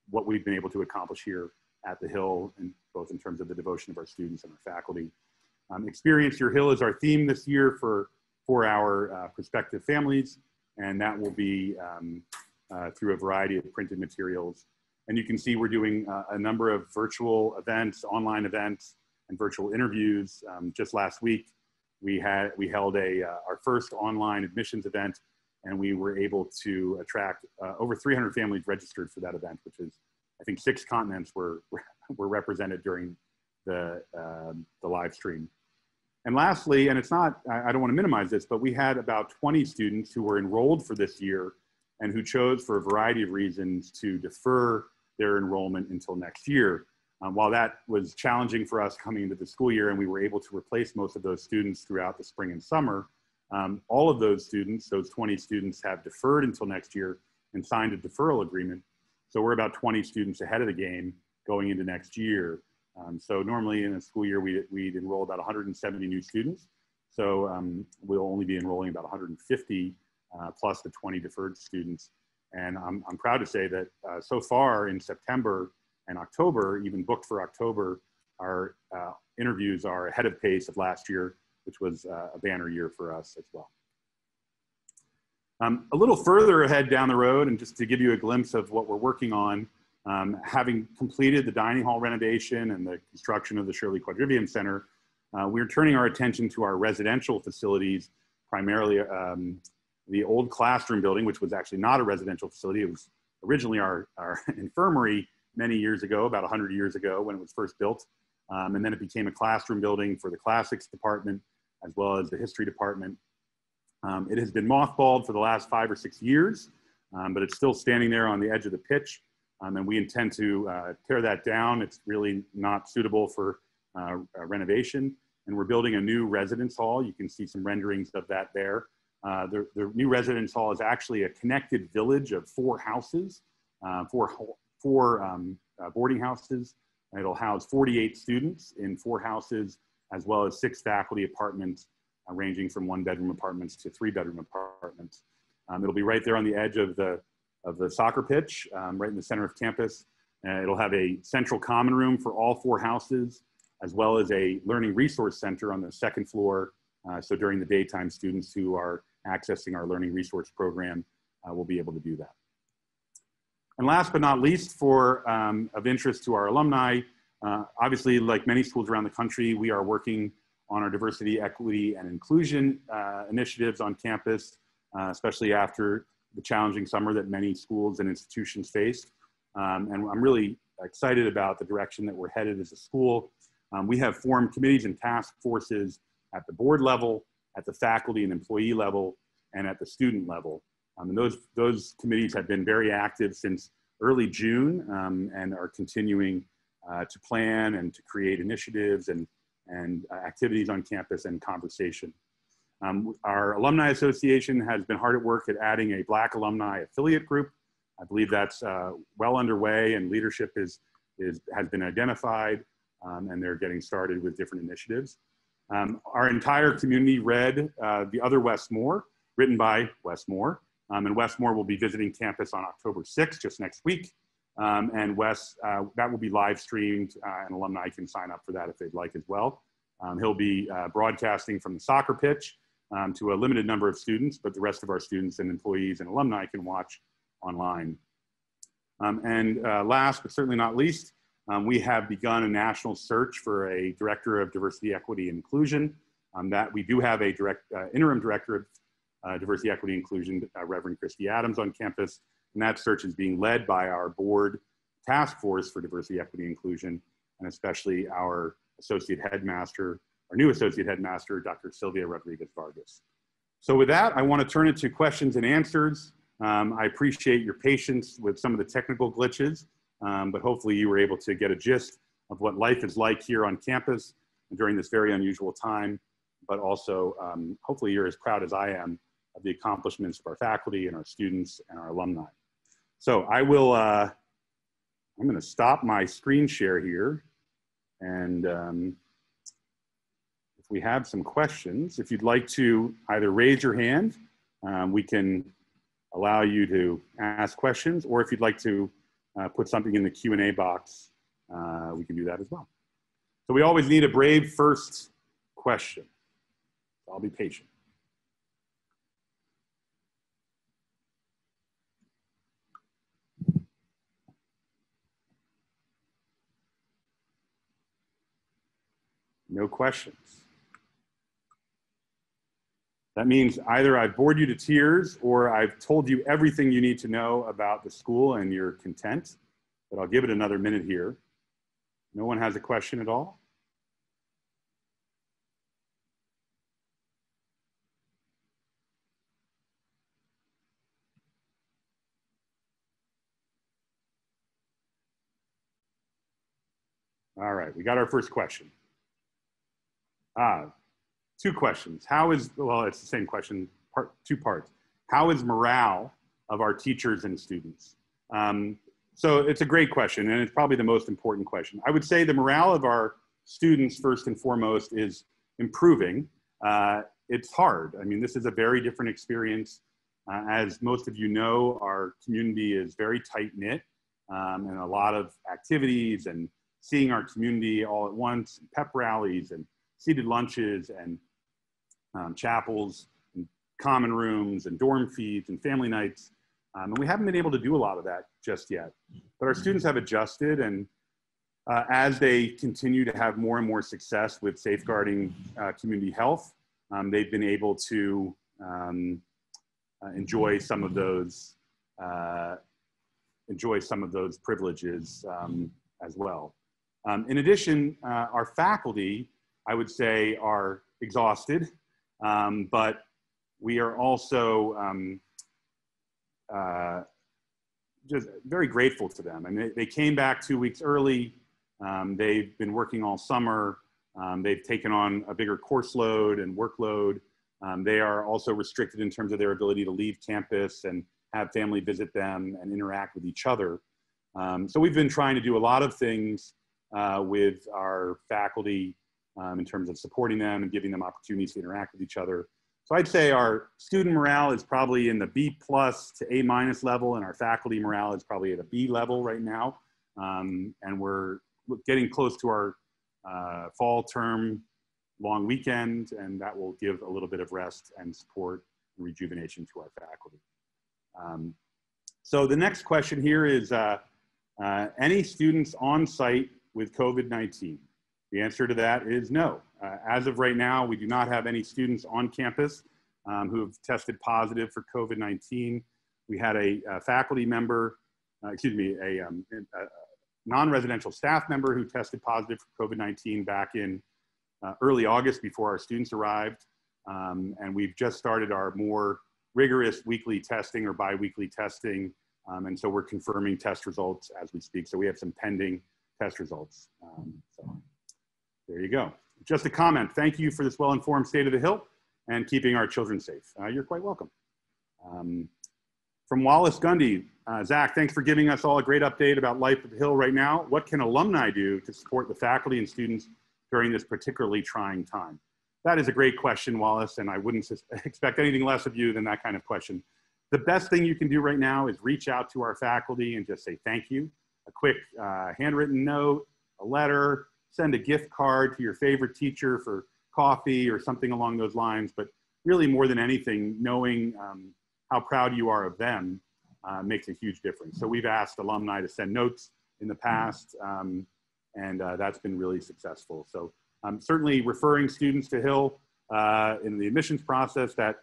what we've been able to accomplish here at the Hill, and both in terms of the devotion of our students and our faculty. Experience Your Hill is our theme this year for our prospective families, and that will be through a variety of printed materials. And you can see we're doing a number of virtual events, online events, and virtual interviews. Just last week, we held our first online admissions event, and we were able to attract over 300 families registered for that event, which is, I think, 6 continents were represented during the live stream. And lastly, and it's not, I don't want to minimize this, but we had about 20 students who were enrolled for this year and who chose for a variety of reasons to defer their enrollment until next year. While that was challenging for us coming into the school year and we were able to replace most of those students throughout the spring and summer, all of those students, those 20 students, have deferred until next year and signed a deferral agreement. So we're about 20 students ahead of the game going into next year. So normally in a school year, we'd enroll about 170 new students. So we'll only be enrolling about 150 plus the 20 deferred students. And I'm proud to say that so far in September and October, even booked for October, our interviews are ahead of pace of last year, which was a banner year for us as well. A little further ahead down the road, and just to give you a glimpse of what we're working on, having completed the dining hall renovation and the construction of the Shirley Quadrivium Center, we're turning our attention to our residential facilities, primarily the old classroom building, which was actually not a residential facility. It was originally our infirmary many years ago, about 100 years ago when it was first built. And then it became a classroom building for the classics department, as well as the history department. It has been mothballed for the last 5 or 6 years, but it's still standing there on the edge of the pitch. And we intend to tear that down. It's really not suitable for renovation. And we're building a new residence hall. You can see some renderings of that there. The new residence hall is actually a connected village of 4 houses, four boarding houses. And it'll house 48 students in 4 houses, as well as 6 faculty apartments, ranging from 1-bedroom apartments to 3-bedroom apartments. It'll be right there on the edge of the soccer pitch, right in the center of campus. It'll have a central common room for all 4 houses, as well as a learning resource center on the 2nd floor. So during the daytime, students who are accessing our learning resource program will be able to do that. And last but not least, of interest to our alumni, obviously, like many schools around the country, we are working on our diversity, equity, and inclusion initiatives on campus, especially after the challenging summer that many schools and institutions faced. And I'm really excited about the direction that we're headed as a school. We have formed committees and task forces at the board level, at the faculty and employee level, and at the student level. And those committees have been very active since early June and are continuing to plan and to create initiatives and activities on campus and conversation. Our Alumni Association has been hard at work at adding a Black alumni affiliate group. I believe that's well underway, and leadership has been identified, and they're getting started with different initiatives. Our entire community read The Other Wes Moore, written by Wes Moore, and Wes Moore will be visiting campus on October 6th, just next week. And Wes, that will be live streamed, and alumni can sign up for that if they'd like as well. He'll be broadcasting from the soccer pitch to a limited number of students, but the rest of our students and employees and alumni can watch online. Last but certainly not least, we have begun a national search for a Director of Diversity, Equity, and Inclusion. That we do have a interim Director of Diversity, Equity, and Inclusion, Reverend Christy Adams, on campus. And that search is being led by our board task force for diversity, equity, and inclusion, and especially our associate headmaster, our new associate headmaster, Dr. Sylvia Rodriguez Vargas. So with that, I want to turn it to questions and answers. I appreciate your patience with some of the technical glitches, but hopefully you were able to get a gist of what life is like here on campus during this very unusual time, but also hopefully you're as proud as I am of the accomplishments of our faculty and our students and our alumni. So I will, I'm going to stop my screen share here. And if we have some questions, if you'd like to either raise your hand, we can allow you to ask questions, or if you'd like to put something in the Q&A box, we can do that as well. So we always need a brave first question. I'll be patient. No questions. That means either I've bored you to tears or I've told you everything you need to know about the school and you're content, but I'll give it another minute here. No one has a question at all? All right, we got our first question. 2 questions. Well, it's the same question, 2 parts. How is morale of our teachers and students? So it's a great question, and it's probably the most important question. I would say the morale of our students, first and foremost, is improving. It's hard. I mean, this is a very different experience. As most of you know, our community is very tight-knit, and a lot of activities and seeing our community all at once, and pep rallies and seated lunches and chapels and common rooms and dorm feeds and family nights. And we haven't been able to do a lot of that just yet. But our students have adjusted, and as they continue to have more and more success with safeguarding community health, they've been able to enjoy some of those privileges as well. In addition, our faculty, I would say, are exhausted, but we are also just very grateful to them. And they came back 2 weeks early. They've been working all summer. They've taken on a bigger course load and workload. They are also restricted in terms of their ability to leave campus and have family visit them and interact with each other. So we've been trying to do a lot of things with our faculty in terms of supporting them and giving them opportunities to interact with each other. So I'd say our student morale is probably in the B+ to A- level, and our faculty morale is probably at a B level right now. And we're getting close to our fall term long weekend, and that will give a little bit of rest and support and rejuvenation to our faculty. So the next question here is, any students on site with COVID-19? The answer to that is no. As of right now, we do not have any students on campus who have tested positive for COVID-19. We had a faculty member, a non-residential staff member who tested positive for COVID-19 back in early August before our students arrived. And we've just started our more rigorous weekly testing or bi-weekly testing. And so we're confirming test results as we speak. So we have some pending test results. So there you go. Just a comment. Thank you for this well-informed State of the Hill and keeping our children safe. You're quite welcome. From Wallace Gundy, Zach, thanks for giving us all a great update about life at the Hill right now. What can alumni do to support the faculty and students during this particularly trying time? That is a great question, Wallace, and I wouldn't expect anything less of you than that kind of question. The best thing you can do right now is reach out to our faculty and just say thank you. A quick handwritten note, a letter, send a gift card to your favorite teacher for coffee or something along those lines. But really more than anything, knowing how proud you are of them makes a huge difference. So we've asked alumni to send notes in the past, and that's been really successful. So certainly referring students to Hill in the admissions process, that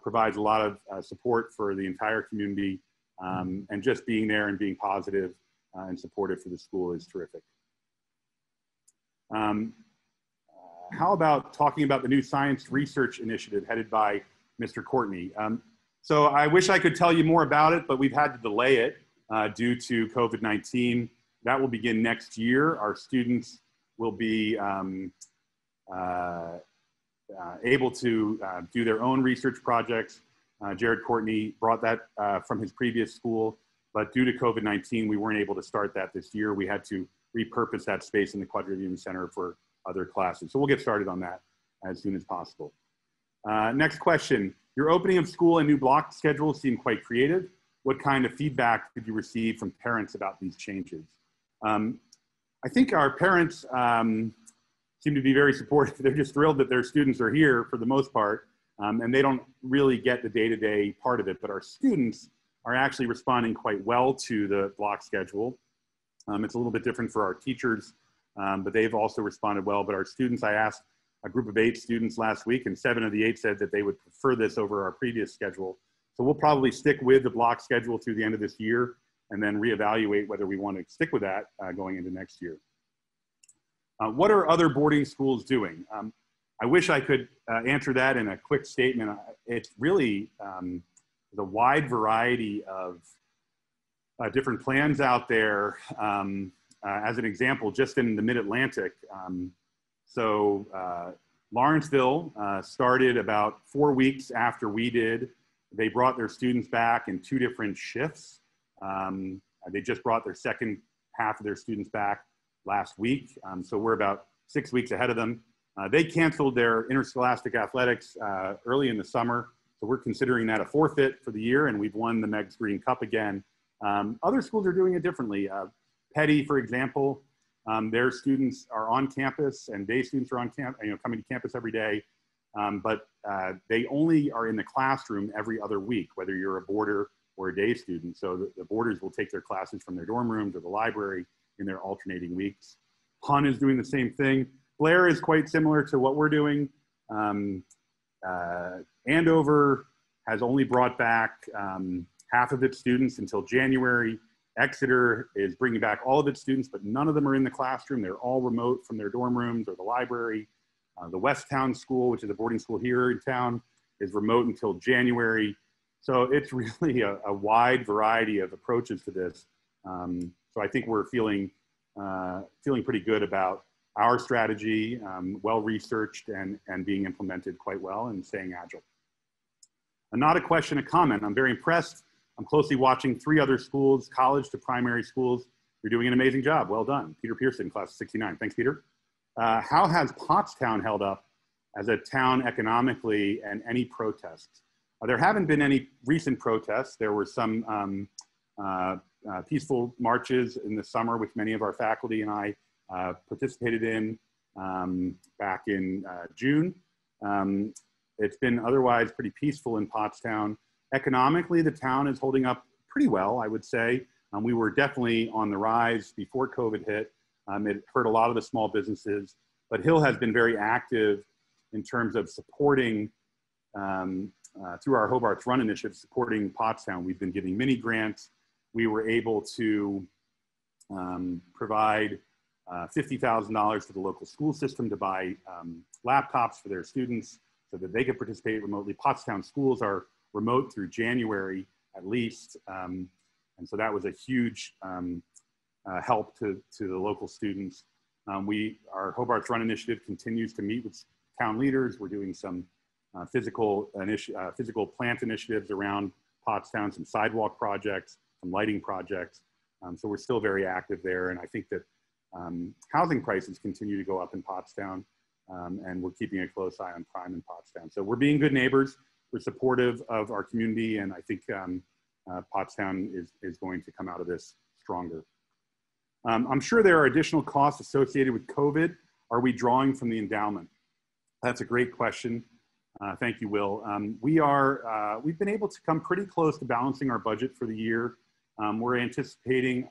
provides a lot of support for the entire community, and just being there and being positive and supportive for the school is terrific. How about talking about the new science research initiative headed by Mr. Courtney? So I wish I could tell you more about it, but we've had to delay it due to COVID-19. That will begin next year. Our students will be able to do their own research projects. Jared Courtney brought that from his previous school, but due to COVID-19, we weren't able to start that this year. We had to repurpose that space in the Quadrivium Center for other classes. So we'll get started on that as soon as possible. Next question. Your opening of school and new block schedules seem quite creative. What kind of feedback did you receive from parents about these changes? I think our parents seem to be very supportive. They're just thrilled that their students are here for the most part, and they don't really get the day-to-day part of it, but our students are actually responding quite well to the block schedule. It's a little bit different for our teachers, but they've also responded well. But our students, I asked a group of 8 students last week, and 7 of the 8 said that they would prefer this over our previous schedule. So we'll probably stick with the block schedule through the end of this year and then reevaluate whether we want to stick with that going into next year. What are other boarding schools doing? I wish I could answer that in a quick statement. It's really the wide variety of different plans out there. As an example, just in the Mid-Atlantic, Lawrenceville started about 4 weeks after we did. They brought their students back in 2 different shifts. They just brought their second half of their students back last week. So we're about 6 weeks ahead of them. They canceled their interscholastic athletics early in the summer. So we're considering that a forfeit for the year, and we've won the Megs Green Cup again. Other schools are doing it differently. Petty, for example, their students are on campus, and day students are on coming to campus every day, but they only are in the classroom every other week, whether you're a boarder or a day student. So the boarders will take their classes from their dorm rooms or the library in their alternating weeks. Hun is doing the same thing. Blair is quite similar to what we're doing. Andover has only brought back half of its students until January. Exeter is bringing back all of its students, but none of them are in the classroom. They're all remote from their dorm rooms or the library. The West Town School, which is a boarding school here in town, is remote until January. So it's really a wide variety of approaches to this. So I think we're feeling pretty good about our strategy, well-researched and being implemented quite well and staying agile. Not a question, a comment. I'm very impressed. I'm closely watching 3 other schools, college to primary schools. You're doing an amazing job. Well done. Peter Pearson, class of 69. Thanks, Peter. How has Pottstown held up as a town economically, and any protests? There haven't been any recent protests. There were some peaceful marches in the summer, which many of our faculty and I participated in back in June. It's been otherwise pretty peaceful in Pottstown. Economically, the town is holding up pretty well, I would say. We were definitely on the rise before COVID hit. It hurt a lot of the small businesses, but Hill has been very active in terms of supporting, through our Hobart's Run initiative, supporting Pottstown. We've been giving mini grants. We were able to provide $50,000 to the local school system to buy laptops for their students so that they could participate remotely. Pottstown schools are remote through January at least. And so that was a huge help to the local students. Our Hobart's Run initiative continues to meet with town leaders. We're doing some physical plant initiatives around Pottstown, some sidewalk projects, some lighting projects. So we're still very active there. And I think that housing prices continue to go up in Pottstown, and we're keeping a close eye on crime in Pottstown. So we're being good neighbors. We're supportive of our community, and I think Pottstown is going to come out of this stronger. I'm sure there are additional costs associated with COVID. Are we drawing from the endowment? That's a great question. Thank you, Will. We've been able to come pretty close to balancing our budget for the year. We're anticipating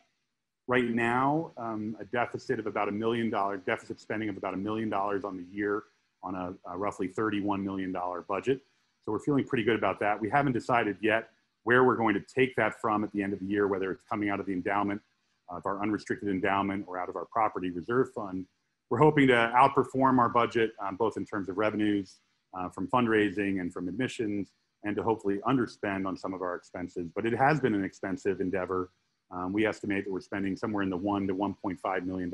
right now a deficit of about $1 million, deficit spending of about $1 million on the year on a roughly $31 million budget. So we're feeling pretty good about that. We haven't decided yet where we're going to take that from at the end of the year, whether it's coming out of the endowment, of our unrestricted endowment, or out of our property reserve fund. We're hoping to outperform our budget, both in terms of revenues from fundraising and from admissions, and to hopefully underspend on some of our expenses. But it has been an expensive endeavor. We estimate that we're spending somewhere in the $1 to $1.5 million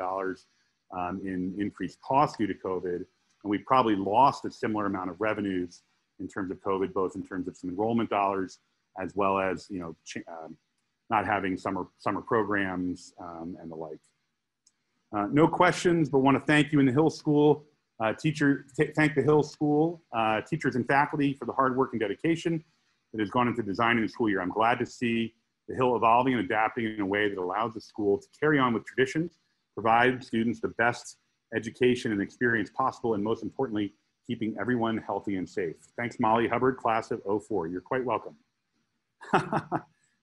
in increased costs due to COVID. And we probably lost a similar amount of revenues in terms of COVID, both in terms of some enrollment dollars, as well as not having summer programs and the like. No questions, but want to thank you in the Hill School. Thank the Hill School teachers and faculty for the hard work and dedication that has gone into designing the school year. I'm glad to see the Hill evolving and adapting in a way that allows the school to carry on with traditions, provide students the best education and experience possible, and most importantly, keeping everyone healthy and safe. Thanks, Molly Hubbard, class of '04. You're quite welcome.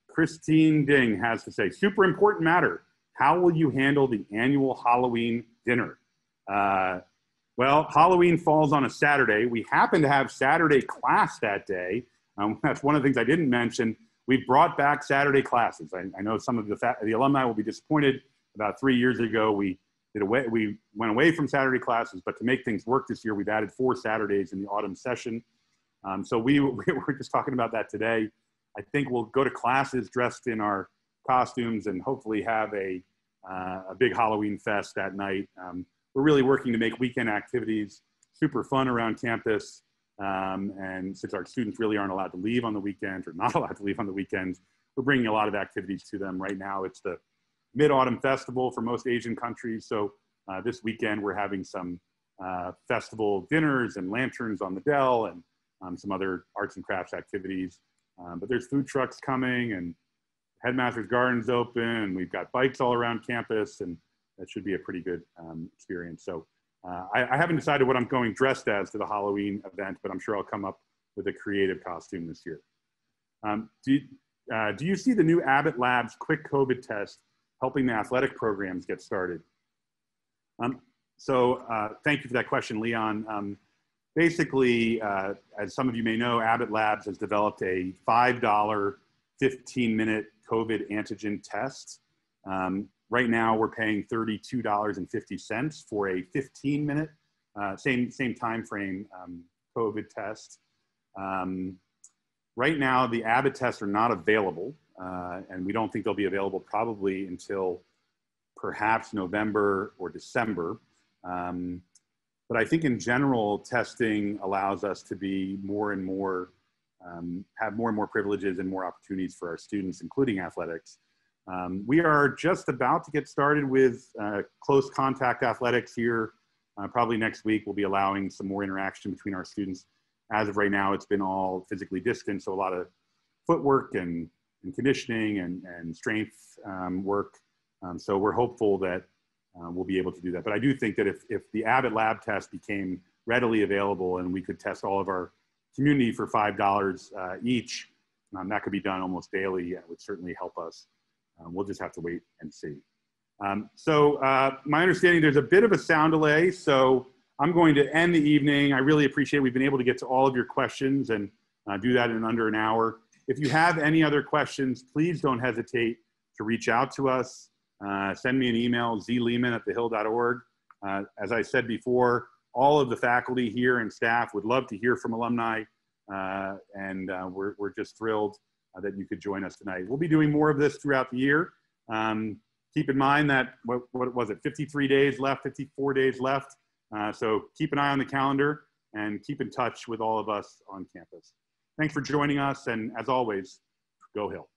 Christine Ding has to say, super important matter. How will you handle the annual Halloween dinner? Well, Halloween falls on a Saturday. We happen to have Saturday class that day. That's one of the things I didn't mention. We've brought back Saturday classes. I know some of the alumni will be disappointed. About 3 years ago, we went away from Saturday classes, but to make things work this year, we've added 4 Saturdays in the autumn session. So we were just talking about that today. I think we'll go to classes dressed in our costumes and hopefully have a big Halloween fest that night. We're really working to make weekend activities super fun around campus. And since our students really aren't allowed to leave on the weekend, or not allowed to leave on the weekends, we're bringing a lot of activities to them. Right now, it's the Mid-Autumn Festival for most Asian countries. So this weekend, we're having some festival dinners and lanterns on the Dell and some other arts and crafts activities. But there's food trucks coming, and Headmaster's Garden's open, and we've got bikes all around campus, and that should be a pretty good experience. So I haven't decided what I'm going dressed as to the Halloween event, but I'm sure I'll come up with a creative costume this year. Do you see the new Abbott Labs quick COVID test helping the athletic programs get started? Thank you for that question, Leon. Basically, as some of you may know, Abbott Labs has developed a $5 15-minute COVID antigen test. Right now, we're paying $32.50 for a 15-minute, same time frame COVID test. Right now, the Abbott tests are not available, and we don't think they'll be available probably until perhaps November or December. But I think in general, testing allows us to be more and more, have more and more privileges and more opportunities for our students, including athletics. We are just about to get started with close contact athletics here. Probably next week, we'll be allowing some more interaction between our students. As of right now, it's been all physically distant, so a lot of footwork and conditioning and strength work. So we're hopeful that we'll be able to do that. But I do think that if the Abbott lab test became readily available and we could test all of our community for $5 each, that could be done almost daily. It would certainly help us. We'll just have to wait and see. So my understanding, there's a bit of a sound delay, so I'm going to end the evening. I really appreciate we've been able to get to all of your questions and do that in under an hour. If you have any other questions, please don't hesitate to reach out to us. Send me an email, zlehman@thehill.org. As I said before, all of the faculty here and staff would love to hear from alumni, and we're just thrilled that you could join us tonight. We'll be doing more of this throughout the year. Keep in mind that, what was it, 53 days left, 54 days left. So keep an eye on the calendar and keep in touch with all of us on campus. Thanks for joining us, and as always, go Hill.